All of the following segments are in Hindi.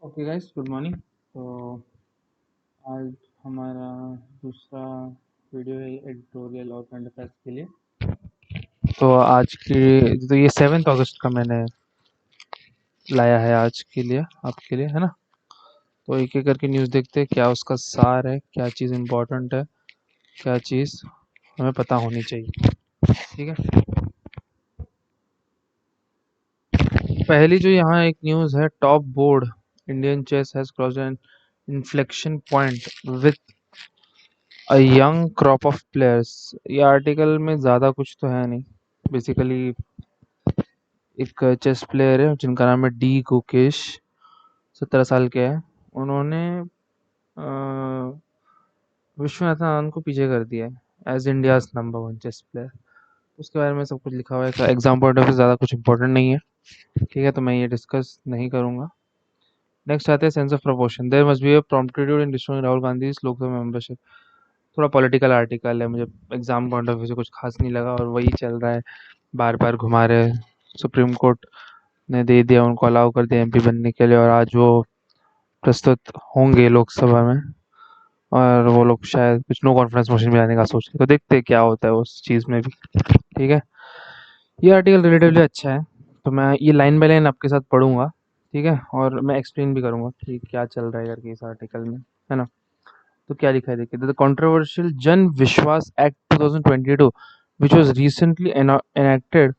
Okay guys, good morning. तो आज हमारा दूसरा वीडियो है एडिटोरियल और करंट अफेयर्स के लिए। तो आज की तो ये 7 अगस्त का मैंने लाया है आज के लिए, आपके लिए, है ना। तो एक एक करके न्यूज़ देखते हैं, क्या उसका सार है, क्या चीज़ इम्पोर्टेंट है, क्या चीज़ हमें पता होनी चाहिए। ठीक है। पहली जो यहाँ एक न्यूज़ है, top board Indian chess has crossed an inflection point with a young crop of players. ये आर्टिकल में ज़्यादा कुछ तो है नहीं। बेसिकली एक चेस प्लेयर है जिनका नाम है डी गुकेश, 17 साल के हैं। उन्होंने विश्वनाथन आनंद को पीछे कर दिया है as India's number 1 chess player. उसके बारे में सब कुछ लिखा हुआ है। एग्जाम पॉइंट ऑफ व्यू ज़्यादा कुछ इंपॉर्टेंट नहीं है, ठीक है, तो मैं ये डिस्कस नहीं करूँगा। नेक्स्ट आते हैं sense of proportion. There must be a promptitude in destroying Rahul Gandhi Lok Sabha membership. थोड़ा पॉलिटिकल आर्टिकल है, मुझे एग्जाम पॉइंट ऑफ व्यू से कुछ खास नहीं लगा और वही चल रहा है, बार बार घुमा रहे हैं। सुप्रीम कोर्ट ने दे दिया, उनको अलाउ कर दिया एमपी बनने के लिए, और आज वो प्रस्तुत होंगे लोकसभा में, और वो लोग शायद कुछ नो कॉन्फिडेंस मोशन में लाने का सोच रहे हैं। तो देखते हैं क्या होता है उस चीज़ में भी, ठीक है। ये आर्टिकल रिलेटिवली अच्छा है, तो मैं ये लाइन बाय लाइन आपके साथ पढ़ूंगा, ठीक है, और मैं एक्सप्लेन भी करूंगा कि क्या चल रहा है करके इस आर्टिकल में, है ना। तो क्या लिखा है देखिए, द कंट्रोवर्शियल जन विश्वास act 2022 which was recently enacted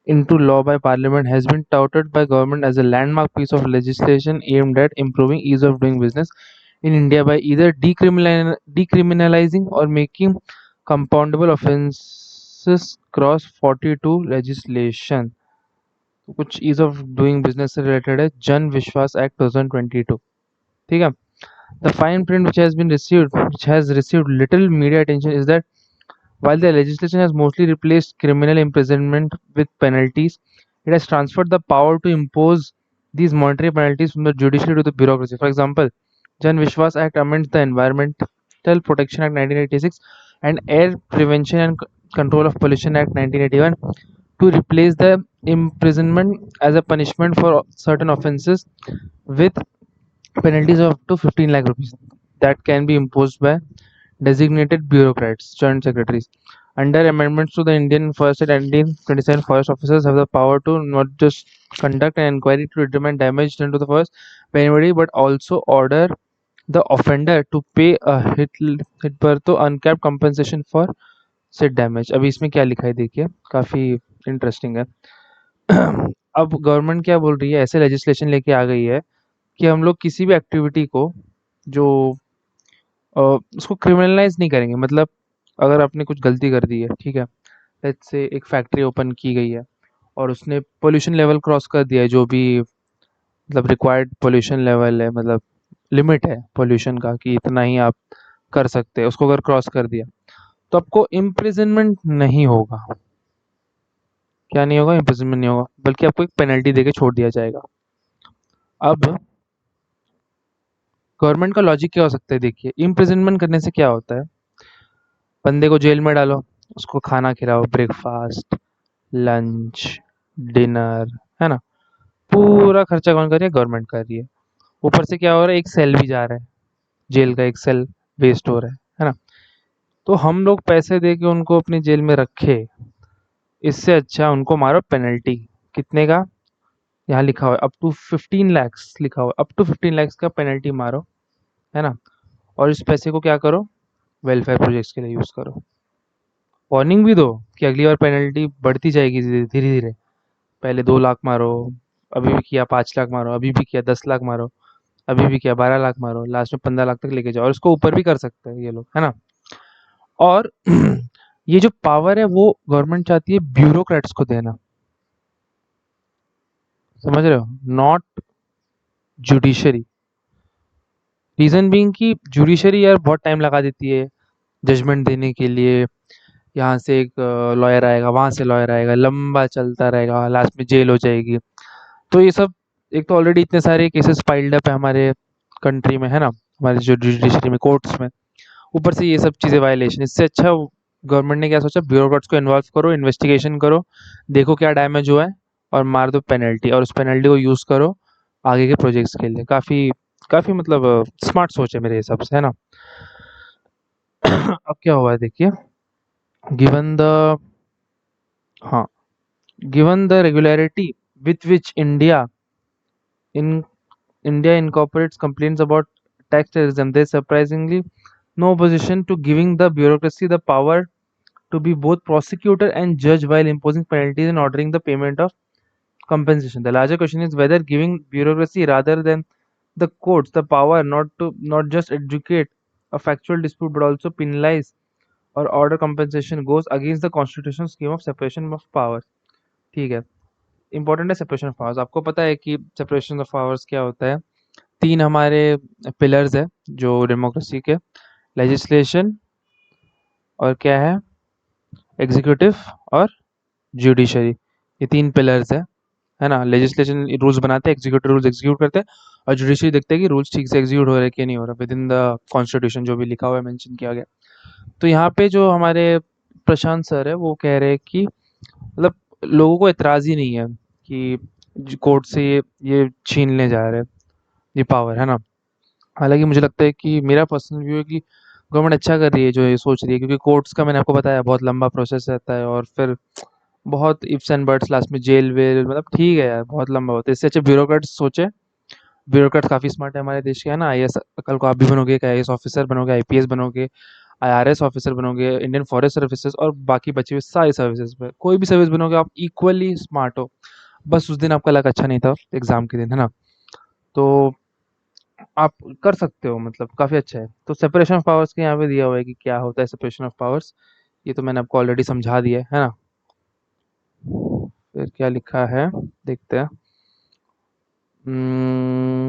into law by parliament has been touted by government as a landmark piece of legislation aimed at improving ease of doing business in India by either decriminalizing or making compoundable offenses cross 42 legislation। तो कुछ ईज ऑफ डूइंग बिजनेस से रिलेटेड है, जन विश्वास एक्ट 2022, ठीक है। The fine print which has received little media attention is that while the legislation has mostly replaced criminal imprisonment with penalties, it has transferred the power to impose these monetary penalties from the judiciary to the bureaucracy. For example, Jan Vishwas Act amends the Environmental Protection Act 1986 and Air Prevention and Control of Pollution Act 1981 to replace the imprisonment as a punishment for certain offences with penalties of up to 15 lakh rupees that can be imposed by designated bureaucrats, joint secretaries. Under amendments to the Indian Forest Act 1927, forest officers have the power to not just conduct an inquiry to determine damage done to the forest by anybody, but also order the offender to pay a hit पर तो uncapped compensation for said damage। अभी इसमें क्या लिखा है देखिए, काफ़ी इंटरेस्टिंग है। अब गवर्नमेंट क्या बोल रही है, ऐसे लेजिस्लेशन लेके आ गई है कि हम लोग किसी भी एक्टिविटी को जो उसको क्रिमिनलाइज नहीं करेंगे। मतलब अगर आपने कुछ गलती कर दी है, ठीक है, लेट्स से एक फैक्ट्री ओपन की गई है और उसने पोल्यूशन लेवल क्रॉस कर दिया है, जो भी मतलब रिक्वायर्ड पोल्यूशन लेवल है, मतलब लिमिट है पोल्यूशन का कि इतना ही आप कर सकते हैं, उसको अगर क्रॉस कर दिया तो आपको इम्प्रिजनमेंट नहीं होगा। क्या नहीं होगा? इम्प्रिजनमेंट नहीं होगा, बल्कि आपको एक पेनल्टी देके छोड़ दिया जाएगा। अब गवर्नमेंट का लॉजिक क्या हो सकता है देखिए, इम्प्रिजनमेंट करने से क्या होता है, बंदे को जेल में डालो, उसको खाना खिलाओ, ब्रेकफास्ट, लंच, डिनर, है ना, पूरा खर्चा कौन कर रही है? गवर्नमेंट कर रही है। ऊपर से क्या हो रहा है, एक सेल भी जा रहा है, जेल का एक सेल वेस्ट हो रहा है ना। तो हम लोग पैसे दे के उनको अपनी जेल में रखे, इससे अच्छा उनको मारो पेनल्टी। कितने का? यहाँ लिखा हुआ है अप टू 15 lakhs, लिखा हुआ है अप टू 15 lakhs का पेनल्टी मारो, है ना। और इस पैसे को क्या करो? वेलफेयर प्रोजेक्ट्स के लिए यूज करो। वार्निंग भी दो कि अगली बार पेनल्टी बढ़ती जाएगी धीरे धीरे। पहले 2 लाख मारो, अभी भी किया 5 लाख मारो, अभी भी किया 10 लाख मारो, अभी भी किया 12 लाख मारो, लास्ट में 15 लाख तक लेके जाओ, और इसको ऊपर भी कर सकते हैं ये लोग, है ना। और ये जो पावर है वो गवर्नमेंट चाहती है ब्यूरोक्रेट्स को देना, समझ रहे हो, नॉट जुडिशरी। रीजन बीइंग कि जुडिशरी यार बहुत टाइम लगा देती है जजमेंट देने के लिए। यहाँ से एक लॉयर आएगा, वहां से लॉयर आएगा, लंबा चलता रहेगा, लास्ट में जेल हो जाएगी। तो ये सब, एक तो ऑलरेडी इतने सारे केसेस फाइल्ड अप है हमारे कंट्री में, है ना, हमारे जो जुडिशरी में, कोर्ट्स में, ऊपर से ये सब चीज़ें वायलेशन। इससे अच्छा गवर्नमेंट ने क्या सोचा, ब्यूरोक्रेट्स को इन्वॉल्व करो, इन्वेस्टिगेशन करो, देखो क्या डैमेज हुआ है, और मार दो पेनल्टी, और उस पेनल्टी को यूज़ करो आगे के प्रोजेक्ट्स के लिए। काफ़ी काफ़ी मतलब स्मार्ट सोच है मेरे हिसाब से, है ना? अब क्या हुआ है देखिए, गिवन द हाँ, given the regularity with which India incorporates complaints about tax terrorism, there is surprisingly no opposition to giving the bureaucracy the power to be both prosecutor and judge while imposing penalties and ordering the payment of compensation. The larger question is whether giving bureaucracy rather than the courts the power not just educate a factual dispute but also penalize or order compensation goes against the constitutional scheme of separation of powers. ठीक है, इंपॉर्टेंट है सेपरेशन ऑफ पावर्स। आपको पता है कि सेपरेशन ऑफ पावर्स क्या होता है? तीन हमारे पिलर्स है जो डेमोक्रेसी के, लेजिस्लेशन और क्या है, एग्जीक्यूटिव और जुडिशरी। ये तीन पिलर्स है ना? लेजिस्लेशन रूल्स बनाते हैं, एग्जीक्यूटिव रूल्स एग्जीक्यूट करते हैं, और जुडिशरी देखते हैं कि रूल्स ठीक से एग्जीक्यूट हो रहे हैं कि नहीं हो रहा विद इन द कॉन्स्टिट्यूशन जो भी लिखा हुआ है, मेंशन किया गया। तो यहाँ पे जो हमारे प्रशांत सर है वो कह रहे हैं कि मतलब लोगों को एतराज़ ही नहीं है कि कोर्ट से ये छीनने जा रहे हैं ये पावर, है ना? हालाँकि मुझे लगता है कि मेरा पर्सनल व्यू है कि गवर्नमेंट अच्छा कर रही है जो ये सोच रही है, क्योंकि कोर्ट्स का मैंने आपको बताया बहुत लंबा प्रोसेस रहता है और फिर बहुत इफ्स एंड बट्स, लास्ट में जेल वेल, मतलब ठीक है यार, बहुत लंबा होता है। इससे अच्छे ब्यूरोक्रेट्स सोचे। ब्यूरोक्रेट्स काफ़ी स्मार्ट है हमारे देश के, है ना? आईएएस कल को आप भी बनोगे, एक आईएएस ऑफिसर बनोगे, आईपीएस बनोगे, आईआरएस ऑफिसर बनोगे, इंडियन फॉरेस्ट सर्विसेज और बाकी बची हुई सारी सर्विसेज में कोई भी सर्विस बनोगे आप इक्वली स्मार्ट हो। बस उस दिन आपका लक अच्छा नहीं था एग्जाम के दिन, है ना? तो आप कर सकते हो, मतलब काफ़ी अच्छा है। तो सेपरेशन ऑफ पावर्स के यहाँ पे दिया हुआ है कि क्या होता है सेपरेशन ऑफ पावर्स। ये तो मैंने आपको ऑलरेडी समझा दिया है ना? फिर क्या लिखा है देखते हैं।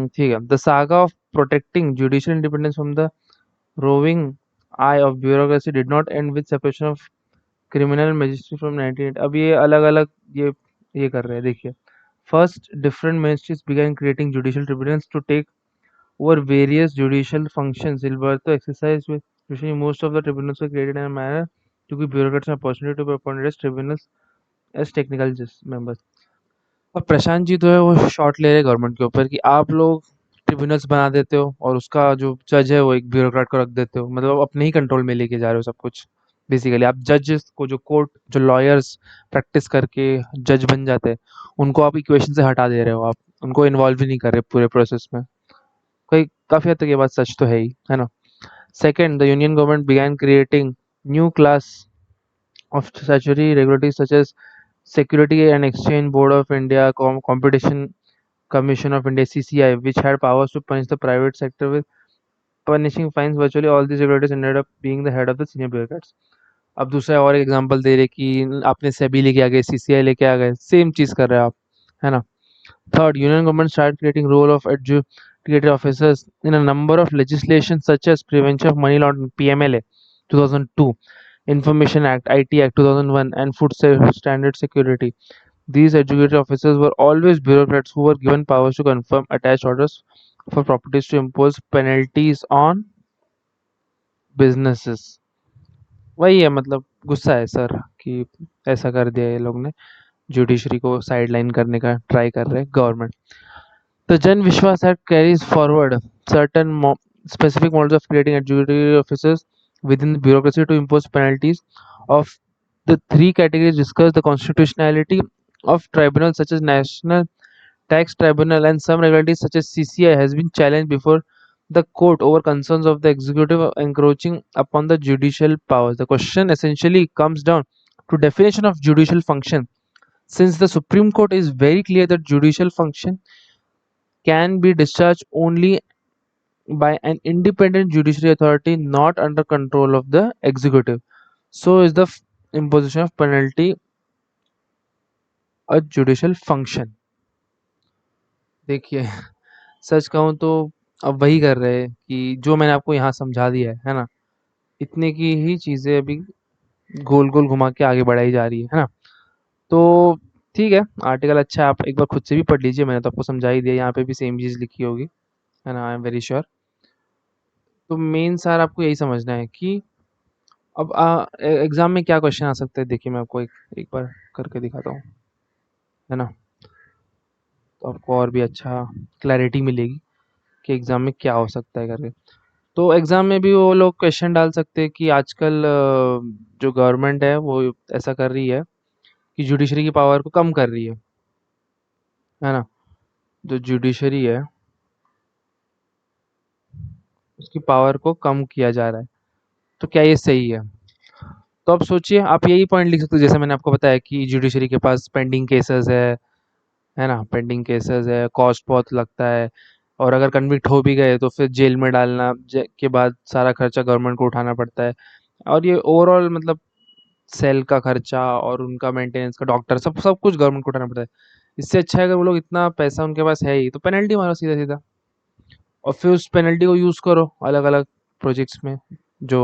ठीक है, the saga of protecting judicial independence from the roving eye of bureaucracy did not end with separation of criminal magistrate from 1980। अब ये अलग-अलग ये कर रहे हैं देखिए। First, different magistrates began creating judicial tribunals to take over various judicial functions. Gilberto exercised with usually most of the tribunals were created in a manner to give bureaucrats an opportunity to be appointed as tribunals as technical members। अब प्रशांत जी तो है वो शॉट ले रहे गवर्नमेंट के ऊपर कि आप लोग ट्रिब्यूनल्स बना देते हो और उसका जो जज है वो एक ब्यूरोक्रेट को रख देते हो, मतलब अपने ही कंट्रोल में लेके जा रहे हो सब कुछ। बेसिकली आप जजेस को, जो कोर्ट जो लॉयर्स प्रैक्टिस करके जज बन जाते हैं, उनको आप इक्वेशन से हटा दे रहे हो, आप उनको इन्वॉल्व ही नहीं कर रहे पूरे प्रोसेस में। कोई काफ़ी हद तक ये बात सच तो है ना? Second, the union government began creating new class of statutory regulators such as Security and Exchange Board of India, Competition Commission of India (CCI), which had powers to punish the private sector with punishing fines। Virtually all these regulators ended up being the head of the senior bureaucrats। अब दूसरा और एक एग्जांपल दे रहे कि आपने सेबी लेके आ गए, सीसीआई लेके आ गए, सेम चीज कर रहे हो आप, है ना? Third, union government started creating role of adjudicator officers in a number of legislation such as Prevention of Money Laundering (PMLA) 2002, Information Act (IT Act) 2001, and Food Standard Security. These adjudicator officers were always bureaucrats who were given powers to confirm attached orders for properties to impose penalties on businesses। वही है, मतलब गुस्सा है सर कि ऐसा कर दिया ये लोग ने, जुडिशरी को साइडलाइन करने का ट्राई कर रहे हैं government. The Jan Vishwas Act carries forward certain specific models of creating executive officers within the bureaucracy to impose penalties. Of the three categories discussed, the constitutionality of tribunals such as National Tax Tribunal and some regularities such as CCI has been challenged before the court over concerns of the executive encroaching upon the judicial powers. The question essentially comes down to definition of judicial function. Since the Supreme Court is very clear that judicial function can be discharged only by an independent judiciary authority not under control of the executive, so is the imposition of penalty a judicial function। देखिए, सच कहूँ तो अब वही कर रहे हैं कि जो मैंने आपको यहाँ समझा दिया है ना? इतने की ही चीज़ें अभी गोल-गोल घुमा के आगे बढ़ाई जा रही है ना? तो ठीक है, आर्टिकल अच्छा है, आप एक बार खुद से भी पढ़ लीजिए, मैंने तो आपको समझा ही दिया, यहाँ पे भी सेम चीज़ लिखी होगी, है ना? I am very sure. तो मेन सार आपको यही समझना है कि अब एग्ज़ाम में क्या क्वेश्चन आ सकते हैं, देखिए मैं आपको एक एक बार करके दिखाता हूँ, है ना? तो आपको और भी अच्छा क्लैरिटी मिलेगी कि एग्ज़ाम में क्या हो सकता है करके। तो एग्ज़ाम में भी वो लोग क्वेश्चन डाल सकते हैं कि आजकल जो गवर्नमेंट है वो ऐसा कर रही है कि जुडिशरी की पावर को कम कर रही है ना? जो जुडिशरी है उसकी पावर को कम किया जा रहा है। तो क्या ये सही है? तो आप सोचिए, आप यही पॉइंट लिख सकते हो जैसे मैंने आपको बताया कि जुडिशरी के पास पेंडिंग केसेस है ना? पेंडिंग केसेस है, कॉस्ट बहुत लगता है और अगर कन्विक्ट हो भी गए तो फिर जेल में डालना के बाद सारा खर्चा गवर्नमेंट को उठाना पड़ता है और ये ओवरऑल मतलब सेल का खर्चा और उनका मेंटेनेंस का डॉक्टर सब सब कुछ गवर्नमेंट को उठाना पड़ता है। इससे अच्छा है अगर वो लोग इतना पैसा उनके पास है ही तो पेनल्टी मारो सीधा सीधा और फिर उस पेनल्टी को यूज़ करो अलग अलग प्रोजेक्ट्स में जो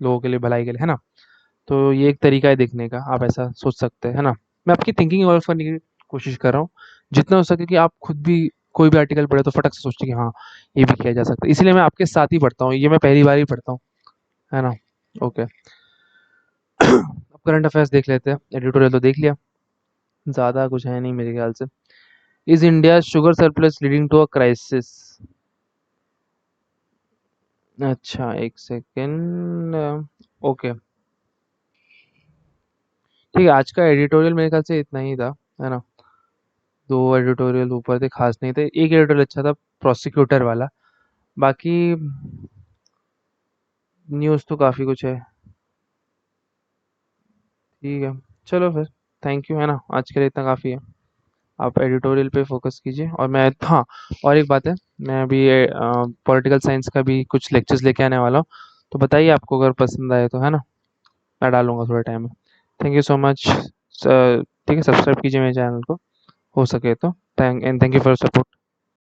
लोगों के लिए भलाई के लिए है ना। तो ये एक तरीका है देखने का, आप ऐसा सोच सकते हैं, है ना? मैं आपकी थिंकिंग इवॉल्व करने की कोशिश कर रहा हूँ, जितना हो सके कि आप खुद भी कोई भी आर्टिकल पढ़े तो फटक से सोचते हैं कि हाँ, ये भी किया जा सकता है। इसीलिए मैं आपके साथ ही पढ़ता हूँ, ये मैं पहली बार ही पढ़ता हूँ, है ना? ओके। अब करंट अफेयर्स देख लेते हैं, एडिटोरियल तो देख लिया, ज़्यादा कुछ है नहीं मेरे ख्याल से। Is India sugar surplus leading to a crisis? अच्छा, एक सेकंड। ओके, ठीक है, आज का एडिटोरियल मेरे ख्याल से इतना ही था, है ना? 2 एडिटोरियल ऊपर थे, खास नहीं थे। एक एडिटोरियल अच्छा था, प्रोसिक्यूटर वाला। बाकी न्यूज़ तो काफ़ी कुछ है। ठीक है, चलो फिर, थैंक यू, है ना? आज के लिए इतना काफ़ी है। आप एडिटोरियल पे फ़ोकस कीजिए और मैं हाँ, और एक बात है, मैं अभी पॉलिटिकल साइंस का भी कुछ लेक्चर्स लेके आने वाला हूँ, तो बताइए आपको अगर पसंद आए तो, है ना? मैं डालूँगा थोड़े टाइम में। Thank you so much. स ठीक है, सब्सक्राइब कीजिए मेरे चैनल को, हो सके तो। Thank you for support.